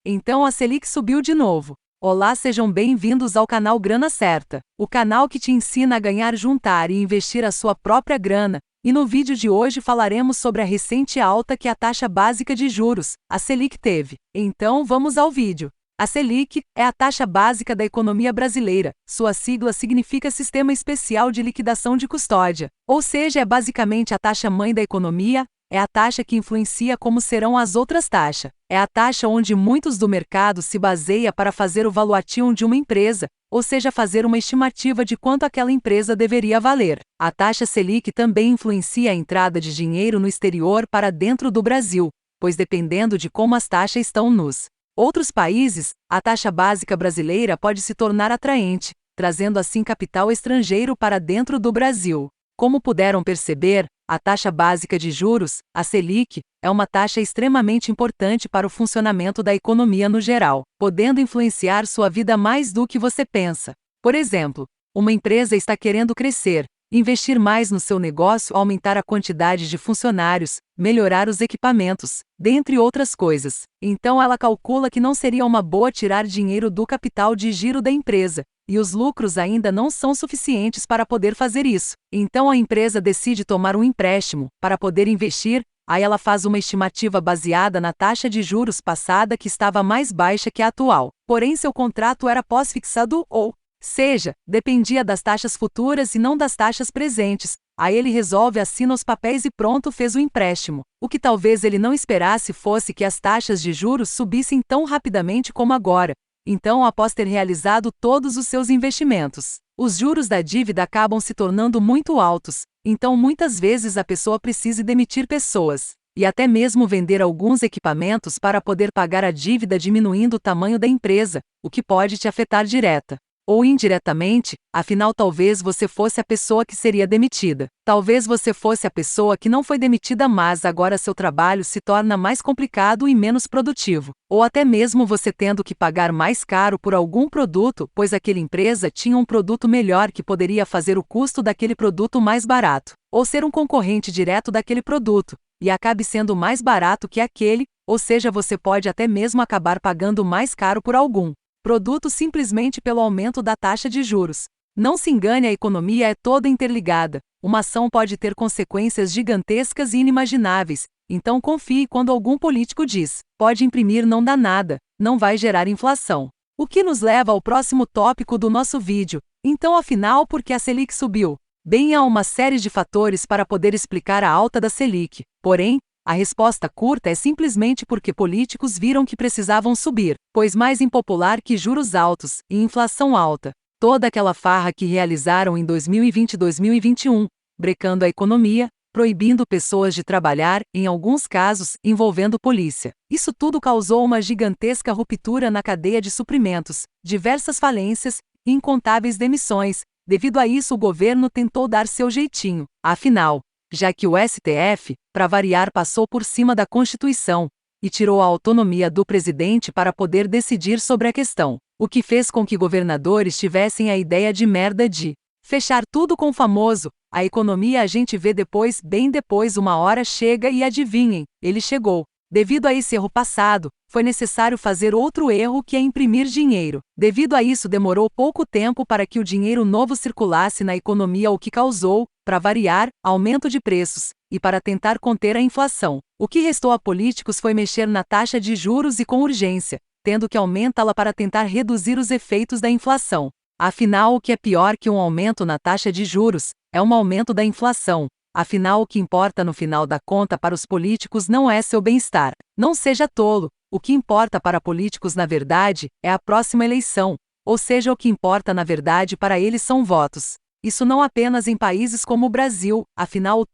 Então a Selic subiu de novo. Olá, sejam bem-vindos ao canal Grana Certa, o canal que te ensina a ganhar, juntar e investir a sua própria grana. E no vídeo de hoje falaremos sobre a recente alta que a taxa básica de juros, a Selic, teve. Então vamos ao vídeo. A Selic é a taxa básica da economia brasileira. Sua sigla significa Sistema Especial de Liquidação de Custódia, ou seja, é basicamente a taxa-mãe da economia. É a taxa que influencia como serão as outras taxas. É a taxa onde muitos do mercado se baseia para fazer o valuation de uma empresa, ou seja, fazer uma estimativa de quanto aquela empresa deveria valer. A taxa Selic também influencia a entrada de dinheiro no exterior para dentro do Brasil, pois dependendo de como as taxas estão nos outros países, a taxa básica brasileira pode se tornar atraente, trazendo assim capital estrangeiro para dentro do Brasil. Como puderam perceber, a taxa básica de juros, a Selic, é uma taxa extremamente importante para o funcionamento da economia no geral, podendo influenciar sua vida mais do que você pensa. Por exemplo, uma empresa está querendo crescer, investir mais no seu negócio, aumentar a quantidade de funcionários, melhorar os equipamentos, dentre outras coisas. Então ela calcula que não seria uma boa tirar dinheiro do capital de giro da empresa, e os lucros ainda não são suficientes para poder fazer isso. Então a empresa decide tomar um empréstimo para poder investir. Aí ela faz uma estimativa baseada na taxa de juros passada que estava mais baixa que a atual. Porém, seu contrato era pós-fixado, ou seja, dependia das taxas futuras e não das taxas presentes. Aí ele resolve, assina os papéis e pronto, fez o empréstimo. O que talvez ele não esperasse fosse que as taxas de juros subissem tão rapidamente como agora. Então, após ter realizado todos os seus investimentos, os juros da dívida acabam se tornando muito altos. Então, muitas vezes a pessoa precisa demitir pessoas e até mesmo vender alguns equipamentos para poder pagar a dívida, diminuindo o tamanho da empresa, o que pode te afetar direta ou indiretamente. Afinal, talvez você fosse a pessoa que seria demitida. Talvez você fosse a pessoa que não foi demitida, mas agora seu trabalho se torna mais complicado e menos produtivo. Ou até mesmo você tendo que pagar mais caro por algum produto, pois aquela empresa tinha um produto melhor que poderia fazer o custo daquele produto mais barato, ou ser um concorrente direto daquele produto, e acabe sendo mais barato que aquele, ou seja, você pode até mesmo acabar pagando mais caro por algum produto simplesmente pelo aumento da taxa de juros. Não se engane, a economia é toda interligada. Uma ação pode ter consequências gigantescas e inimagináveis. Então confie quando algum político diz: pode imprimir, não dá nada, não vai gerar inflação. O que nos leva ao próximo tópico do nosso vídeo. Então, afinal, por que a Selic subiu? Bem, há uma série de fatores para poder explicar a alta da Selic. Porém, a resposta curta é simplesmente porque políticos viram que precisavam subir, pois mais impopular que juros altos e inflação alta. Toda aquela farra que realizaram em 2020 e 2021, brecando a economia, proibindo pessoas de trabalhar, em alguns casos, envolvendo polícia. Isso tudo causou uma gigantesca ruptura na cadeia de suprimentos, diversas falências e incontáveis demissões. Devido a isso, o governo tentou dar seu jeitinho. Afinal, já que o STF, para variar, passou por cima da Constituição e tirou a autonomia do presidente para poder decidir sobre a questão, o que fez com que governadores tivessem a ideia de merda de fechar tudo com o famoso: a economia a gente vê depois. Bem depois, uma hora chega e adivinhem, ele chegou. Devido a esse erro passado, foi necessário fazer outro erro, que é imprimir dinheiro. Devido a isso, demorou pouco tempo para que o dinheiro novo circulasse na economia, o que causou, para variar, aumento de preços, e para tentar conter a inflação. O que restou a políticos foi mexer na taxa de juros e com urgência, tendo que aumentá-la para tentar reduzir os efeitos da inflação. Afinal, o que é pior que um aumento na taxa de juros é um aumento da inflação. Afinal, o que importa no final da conta para os políticos não é seu bem-estar. Não seja tolo. O que importa para políticos, na verdade, é a próxima eleição. Ou seja, o que importa na verdade para eles são votos. Isso não apenas em países como o Brasil. Afinal, o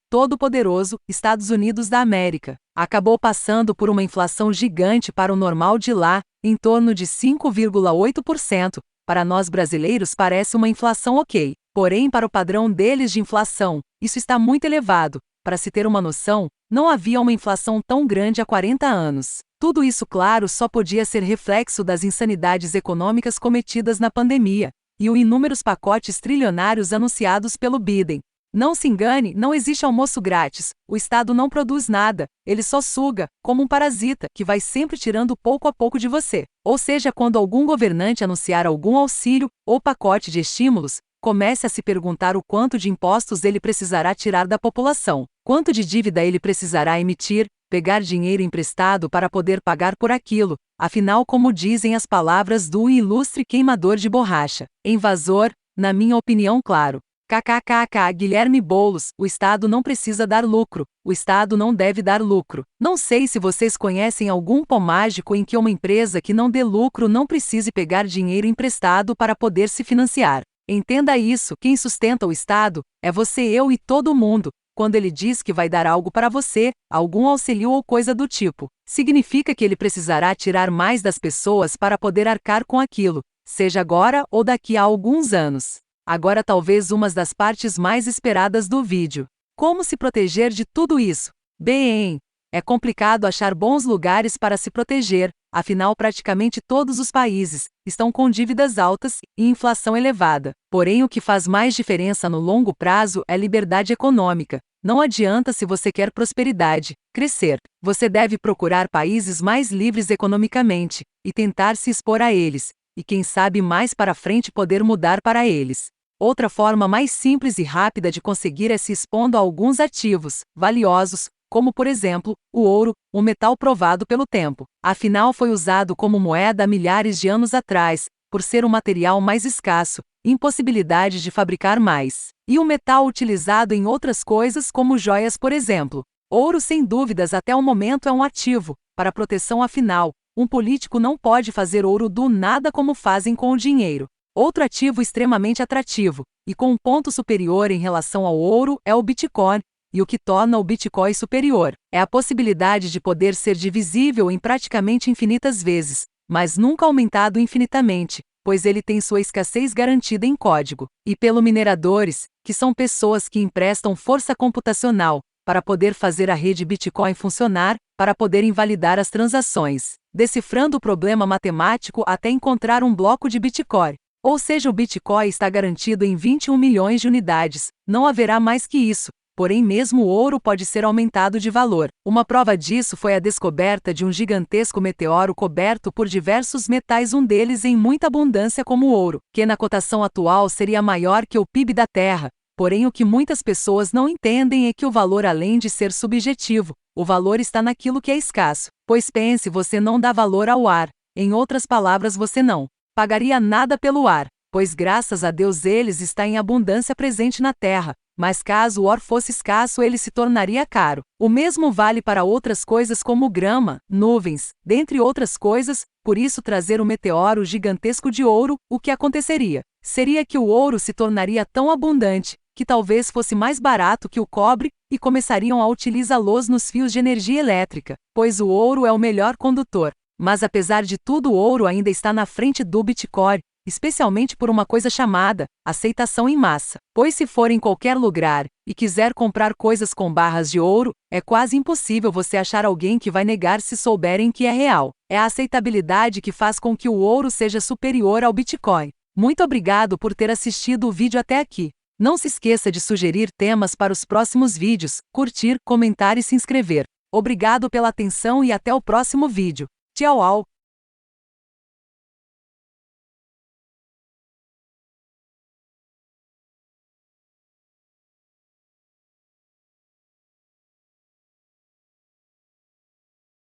todo-poderoso Estados Unidos da América acabou passando por uma inflação gigante para o normal de lá, em torno de 5,8%. Para nós brasileiros parece uma inflação ok. Porém, para o padrão deles de inflação, isso está muito elevado. Para se ter uma noção, não havia uma inflação tão grande há 40 anos. Tudo isso, claro, só podia ser reflexo das insanidades econômicas cometidas na pandemia e os inúmeros pacotes trilionários anunciados pelo Biden. Não se engane, não existe almoço grátis. O Estado não produz nada, ele só suga, como um parasita, que vai sempre tirando pouco a pouco de você. Ou seja, quando algum governante anunciar algum auxílio ou pacote de estímulos, comece a se perguntar o quanto de impostos ele precisará tirar da população, quanto de dívida ele precisará emitir, pegar dinheiro emprestado para poder pagar por aquilo. Afinal, como dizem as palavras do ilustre queimador de borracha, invasor, na minha opinião, claro. KKKK Guilherme Boulos, o Estado não precisa dar lucro, o Estado não deve dar lucro. Não sei se vocês conhecem algum pó mágico em que uma empresa que não dê lucro não precise pegar dinheiro emprestado para poder se financiar. Entenda isso, quem sustenta o Estado é você, eu e todo mundo. Quando ele diz que vai dar algo para você, algum auxílio ou coisa do tipo, significa que ele precisará tirar mais das pessoas para poder arcar com aquilo, seja agora ou daqui a alguns anos. Agora talvez uma das partes mais esperadas do vídeo. Como se proteger de tudo isso? Bem, é complicado achar bons lugares para se proteger, afinal praticamente todos os países estão com dívidas altas e inflação elevada. Porém, o que faz mais diferença no longo prazo é liberdade econômica. Não adianta se você quer prosperidade, crescer. Você deve procurar países mais livres economicamente e tentar se expor a eles, e quem sabe mais para frente poder mudar para eles. Outra forma mais simples e rápida de conseguir é se expondo a alguns ativos valiosos, como por exemplo, o ouro, um metal provado pelo tempo. Afinal, foi usado como moeda há milhares de anos atrás, por ser um material mais escasso, impossibilidade de fabricar mais. E um metal utilizado em outras coisas como joias, por exemplo. Ouro, sem dúvidas, até o momento é um ativo, para proteção afinal. Um político não pode fazer ouro do nada como fazem com o dinheiro. Outro ativo extremamente atrativo, e com um ponto superior em relação ao ouro, é o Bitcoin. E o que torna o Bitcoin superior é a possibilidade de poder ser divisível em praticamente infinitas vezes, mas nunca aumentado infinitamente, pois ele tem sua escassez garantida em código. E pelo mineradores, que são pessoas que emprestam força computacional para poder fazer a rede Bitcoin funcionar, para poder invalidar as transações, decifrando o problema matemático até encontrar um bloco de Bitcoin. Ou seja, o Bitcoin está garantido em 21 milhões de unidades, não haverá mais que isso. Porém, mesmo o ouro pode ser aumentado de valor. Uma prova disso foi a descoberta de um gigantesco meteoro coberto por diversos metais, um deles em muita abundância como o ouro, que na cotação atual seria maior que o PIB da Terra. Porém, o que muitas pessoas não entendem é que o valor, além de ser subjetivo, o valor está naquilo que é escasso. Pois pense, você não dá valor ao ar. Em outras palavras, você não pagaria nada pelo ar, pois graças a Deus eles está em abundância presente na Terra. Mas caso o ouro fosse escasso, ele se tornaria caro. O mesmo vale para outras coisas como grama, nuvens, dentre outras coisas. Por isso, trazer um meteoro gigantesco de ouro, o que aconteceria? Seria que o ouro se tornaria tão abundante, que talvez fosse mais barato que o cobre, e começariam a utilizá-los nos fios de energia elétrica, pois o ouro é o melhor condutor. Mas apesar de tudo, o ouro ainda está na frente do Bitcoin, especialmente por uma coisa chamada aceitação em massa. Pois se for em qualquer lugar e quiser comprar coisas com barras de ouro, é quase impossível você achar alguém que vai negar se souberem que é real. É a aceitabilidade que faz com que o ouro seja superior ao Bitcoin. Muito obrigado por ter assistido o vídeo até aqui. Não se esqueça de sugerir temas para os próximos vídeos, curtir, comentar e se inscrever. Obrigado pela atenção e até o próximo vídeo. Tchau!